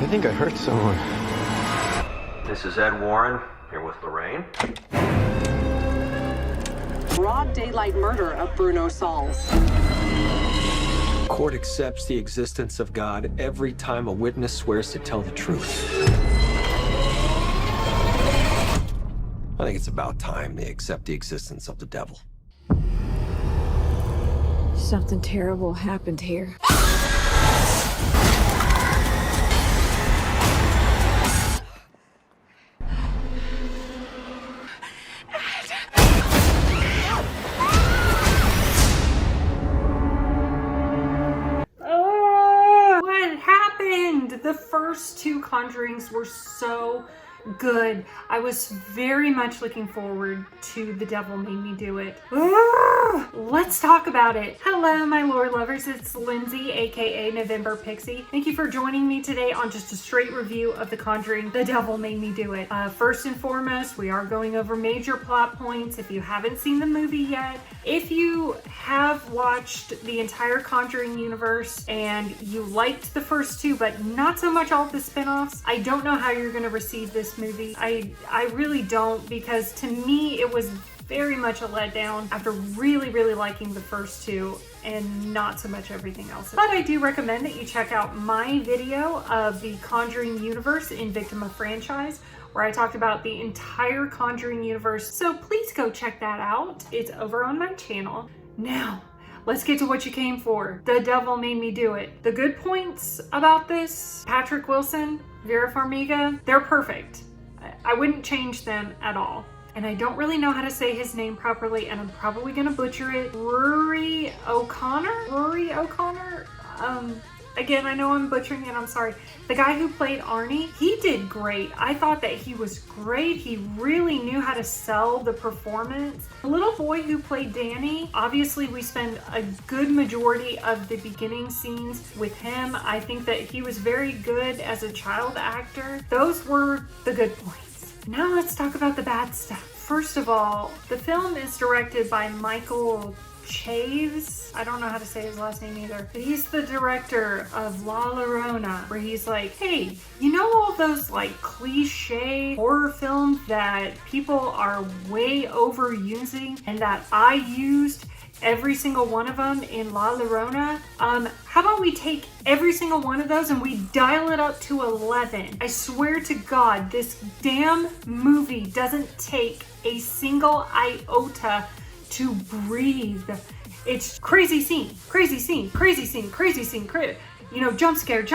I think I hurt someone. This is Ed Warren, here with Lorraine. Broad daylight murder of Bruno Sauls. Court accepts the existence of God every time a witness swears to tell the truth. I think it's about time they accept the existence of the devil. Something terrible happened here. What happened? The first two Conjurings were so good. I was very much looking forward to The Devil Made Me Do It. Let's talk about it. Hello, my lore lovers. It's Lindsay, aka November Pixie. Thank you for joining me today on just a straight review of The Conjuring, The Devil Made Me Do It. First and foremost, we are going over major plot points. If you haven't seen the movie yet, if you have watched the entire Conjuring universe and you liked the first two, but not so much all of the spin-offs, I don't know how you're going to receive this movie. I really don't, because to me it was very much a letdown after really liking the first two and not so much everything else. But I do recommend that you check out my video of the Conjuring universe in Victim of Franchise, where I talked about the entire Conjuring universe. So please go check that out. It's over on my channel. Now, let's get to what you came for. The Devil Made Me Do It. The good points about this: Patrick Wilson, Vera Farmiga, they're perfect. I wouldn't change them at all. And I don't really know how to say his name properly, and I'm probably gonna butcher it. Rory O'Connor? Again, I know I'm butchering it, I'm sorry. The guy who played Arnie, he did great. I thought that he was great. He really knew how to sell the performance. The little boy who played Danny, obviously we spend a good majority of the beginning scenes with him. I think that he was very good as a child actor. Those were the good points. Now let's talk about the bad stuff. First of all, the film is directed by Michael Chaves. I don't know how to say his last name either, but he's the director of La Llorona, where he's like, hey, you know all those like cliche horror films that people are way overusing and that I used every single one of them in La Llorona? How about we take every single one of those and we dial it up to 11? I swear to God, this damn movie doesn't take a single iota to breathe. It's crazy scene, you know, jump scare.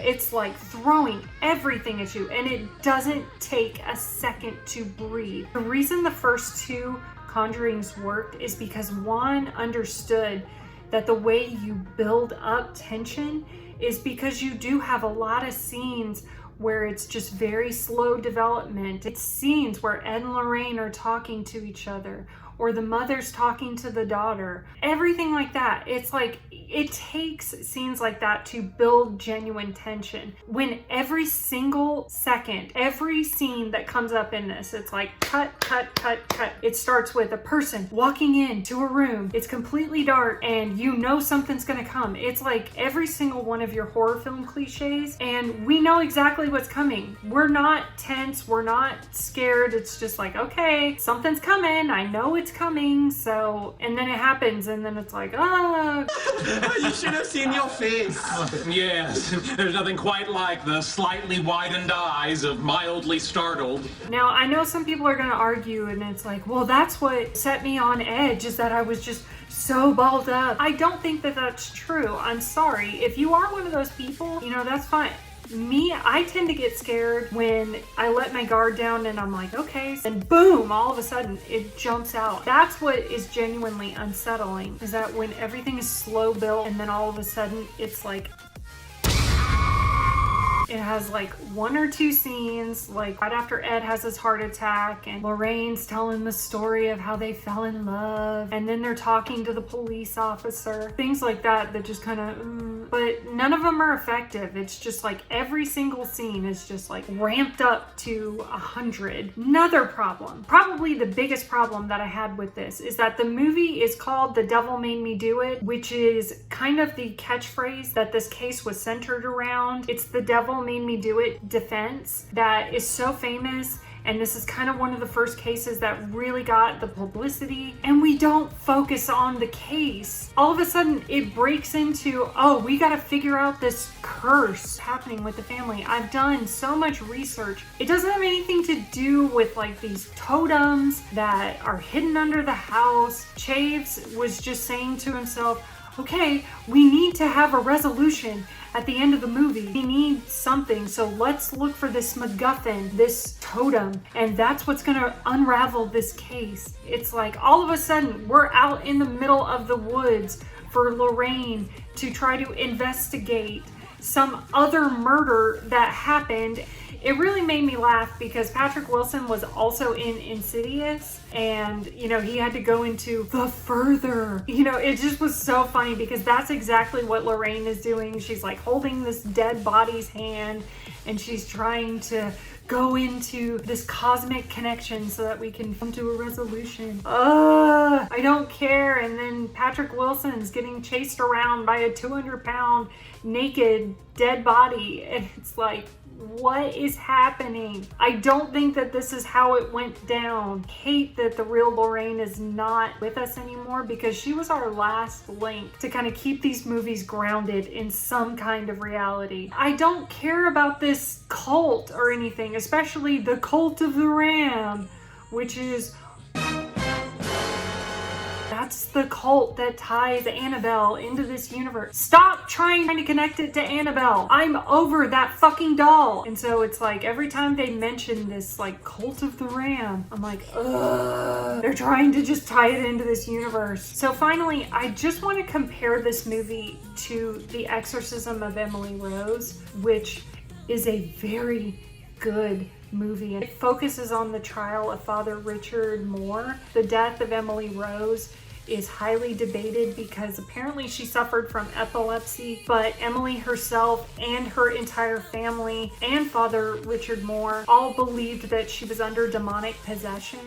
It's like throwing everything at you, and it doesn't take a second to breathe. The reason the first two Conjurings worked is because one understood that the way you build up tension is because you do have a lot of scenes where it's just very slow development. It's scenes where Ed and Lorraine are talking to each other, or the mother's talking to the daughter, everything like that. It's like, it takes scenes like that to build genuine tension. When every single second, every scene that comes up in this, it's like cut. It starts with a person walking into a room. It's completely dark and you know something's gonna come. It's like every single one of your horror film cliches, and we know exactly what's coming. We're not tense, we're not scared. It's just like, okay, something's coming. I know it's coming. So, and then it happens, and then it's like, ah. You should have seen your face. Yes, there's nothing quite like the slightly widened eyes of mildly startled. Now, I know some people are gonna argue, and it's like, well, that's what set me on edge, is that I was just so balled up. I don't think that that's true. I'm sorry. If you are one of those people, you know, that's fine. Me, I tend to get scared when I let my guard down and I'm like, okay, and boom, all of a sudden it jumps out. That's what is genuinely unsettling, is that when everything is slow built and then all of a sudden it's like, it has like one or two scenes, like right after Ed has his heart attack and Lorraine's telling the story of how they fell in love, and then they're talking to the police officer, things like that that just kind of, but none of them are effective. It's just like every single scene is just like ramped up to 100. Another problem, probably the biggest problem that I had with this, is that the movie is called The Devil Made Me Do It, which is kind of the catchphrase that this case was centered around. It's the devil Made Me Do It defense that is so famous. And this is kind of one of the first cases that really got the publicity, and we don't focus on the case. All of a sudden it breaks into, oh, we got to figure out this curse happening with the family. I've done so much research. It doesn't have anything to do with like these totems that are hidden under the house. Chaves was just saying to himself, okay, we need to have a resolution at the end of the movie. We need something, so let's look for this MacGuffin, this totem, and that's what's gonna unravel this case. It's like all of a sudden we're out in the middle of the woods for Lorraine to try to investigate some other murder that happened. It really made me laugh because Patrick Wilson was also in Insidious, and you know, he had to go into the further, you know, it just was so funny because that's exactly what Lorraine is doing. She's like holding this dead body's hand and she's trying to go into this cosmic connection so that we can come to a resolution. I don't care. And then Patrick Wilson's getting chased around by a 200-pound naked dead body, and it's like, what is happening? I don't think that this is how it went down. I hate that the real Lorraine is not with us anymore because she was our last link to kind of keep these movies grounded in some kind of reality. I don't care about this cult or anything, especially the Cult of the Ram, which is... that's the cult that ties Annabelle into this universe. Stop trying to connect it to Annabelle. I'm over that fucking doll. And so it's like every time they mention this like Cult of the Ram, I'm like, ugh. They're trying to just tie it into this universe. So finally, I just want to compare this movie to The Exorcism of Emily Rose, which is a very good movie. It focuses on the trial of Father Richard Moore. The death of Emily Rose is highly debated because apparently she suffered from epilepsy, but Emily herself and her entire family and Father Richard Moore all believed that she was under demonic possession.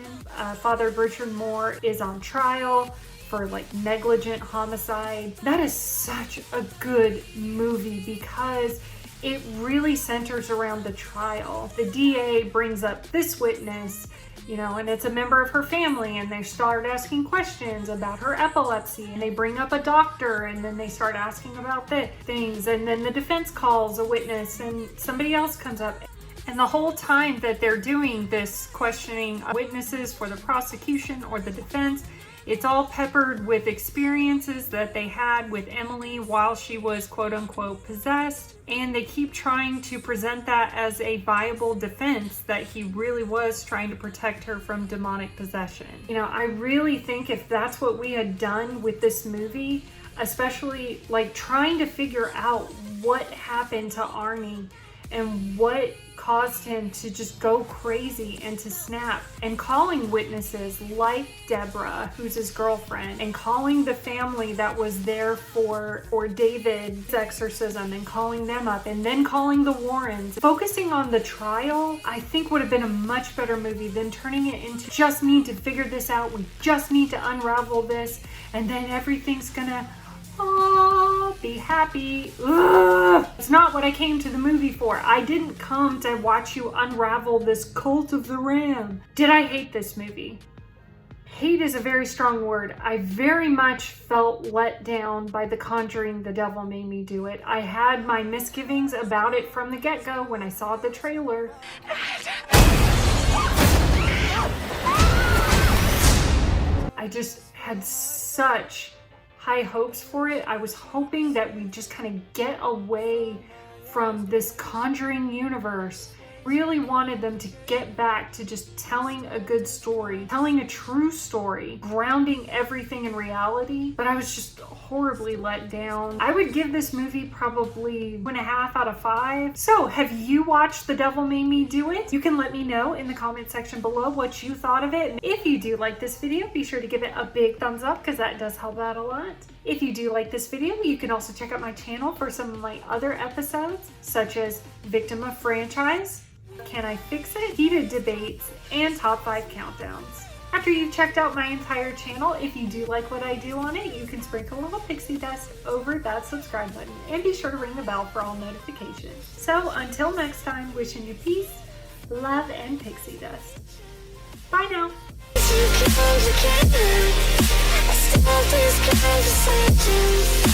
Father Richard Moore is on trial for like negligent homicide. That is such a good movie because it really centers around the trial. The DA brings up this witness, you know, and it's a member of her family, and they start asking questions about her epilepsy, and they bring up a doctor, and then they start asking about things, and then the defense calls a witness and somebody else comes up. And the whole time that they're doing this questioning witnesses for the prosecution or the defense, it's all peppered with experiences that they had with Emily while she was quote unquote possessed. And they keep trying to present that as a viable defense that he really was trying to protect her from demonic possession. You know, I really think if that's what we had done with this movie, especially like trying to figure out what happened to Arnie and what caused him to just go crazy and to snap, and calling witnesses like Deborah, who's his girlfriend, and calling the family that was there for David's exorcism and calling them up, and then calling the Warrens. Focusing on the trial, I think would have been a much better movie than turning it into just need to figure this out, we just need to unravel this, and then everything's gonna be happy. Ugh. It's not what I came to the movie for. I didn't come to watch you unravel this Cult of the Ram. Did I hate this movie? Hate is a very strong word. I very much felt let down by The Conjuring, The Devil Made Me Do It. I had my misgivings about it from the get-go when I saw the trailer. I just had such high hopes for it. I was hoping that we just kind of get away from this Conjuring universe. Really wanted them to get back to just telling a good story, telling a true story, grounding everything in reality, but I was just horribly let down. I would give this movie probably 2.5 out of 5. So, have you watched The Devil Made Me Do It? You can let me know in the comment section below what you thought of it. And if you do like this video, be sure to give it a big thumbs up because that does help out a lot. If you do like this video, you can also check out my channel for some of my other episodes, such as Victim of Franchise, Can I Fix It?, Heated Debates, and Top 5 Countdowns. After you've checked out my entire channel, if you do like what I do on it, you can sprinkle a little pixie dust over that subscribe button and be sure to ring the bell for all notifications. So until next time, wishing you peace, love, and pixie dust. Bye now. I still have these conversations.